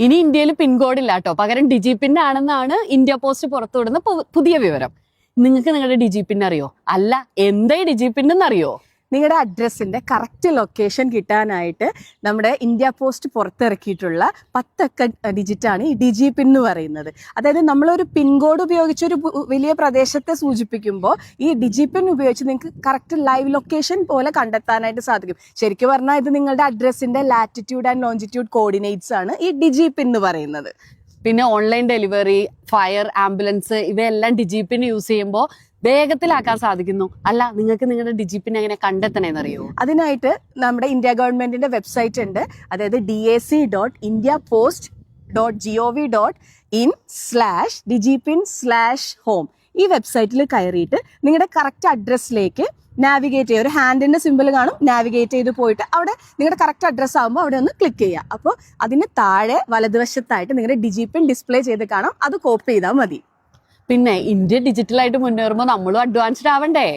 ഇനി ഇന്ത്യയിൽ പിൻകോഡ് ഇല്ല കേട്ടോ, പകരം ഡിജി പിൻ ആണെന്നാണ് ഇന്ത്യ പോസ്റ്റ് പുറത്തുവിടുന്ന പുതിയ വിവരം. നിങ്ങൾക്ക് നിങ്ങളുടെ ഡിജി പിൻ അറിയോ? അല്ല, എന്താ ഡിജി പിൻ എന്നറിയോ? നിങ്ങളുടെ അഡ്രസ്സിന്റെ കറക്റ്റ് ലൊക്കേഷൻ കിട്ടാനായിട്ട് നമ്മുടെ ഇന്ത്യ പോസ്റ്റ് പുറത്തിറക്കിയിട്ടുള്ള 10 അക്ക ഡിജിറ്റാണ് ഈ ഡിജി പിൻ എന്ന് പറയുന്നത്. അതായത് നമ്മളൊരു പിൻകോഡ് ഉപയോഗിച്ച് ഒരു വലിയ പ്രദേശത്തെ സൂചിപ്പിക്കുമ്പോൾ ഈ ഡിജി പിൻ ഉപയോഗിച്ച് നിങ്ങൾക്ക് കറക്റ്റ് ലൈവ് ലൊക്കേഷൻ പോലെ കണ്ടെത്താനായിട്ട് സാധിക്കും. ശരിക്കും പറഞ്ഞാൽ ഇത് നിങ്ങളുടെ അഡ്രസ്സിന്റെ ലാറ്റിറ്റ്യൂഡ് ആൻഡ് ലോഞ്ചിറ്റ്യൂഡ് കോർഡിനേറ്റ്സ് ആണ് ഈ ഡിജി പിൻ എന്ന് പറയുന്നത്. പിന്നെ ഓൺലൈൻ ഡെലിവറി, ഫയർ, ആംബുലൻസ് ഇവയെല്ലാം ഡിജി പിൻ യൂസ് ചെയ്യുമ്പോൾ വേഗത്തിലാക്കാൻ സാധിക്കുന്നു. അല്ല, നിങ്ങൾക്ക് നിങ്ങളുടെ ഡിജി പിൻ എങ്ങനെ കണ്ടെത്തണേന്നറിയോ? അതിനായിട്ട് നമ്മുടെ ഇന്ത്യ ഗവൺമെന്റിന്റെ വെബ്സൈറ്റ് ഉണ്ട്. അതായത് dac.indiapost.gov.in/digipin/home ഈ വെബ്സൈറ്റിൽ കയറിയിട്ട് നിങ്ങളുടെ കറക്റ്റ് അഡ്രസ്സിലേക്ക് നാവിഗേറ്റ് ചെയ്യുക. ഒരു ഹാൻഡിന്റെ സിമ്പിൾ കാണും, നാവിഗേറ്റ് ചെയ്ത് പോയിട്ട് അവിടെ നിങ്ങളുടെ കറക്റ്റ് അഡ്രസ്സ് ആകുമ്പോൾ അവിടെ ഒന്ന് ക്ലിക്ക് ചെയ്യുക. അപ്പോൾ അതിന് താഴെ വലതുവശത്തായിട്ട് നിങ്ങളുടെ ഡിജി പിൻ ഡിസ്പ്ലേ ചെയ്ത് കാണാം, അത് കോപ്പി ചെയ്താൽ മതി. പിന്നെ ഇന്ത്യ ഡിജിറ്റലായിട്ട് മുന്നേറുമ്പോൾ നമ്മളും അഡ്വാൻസ്ഡ് ആവണ്ടേ?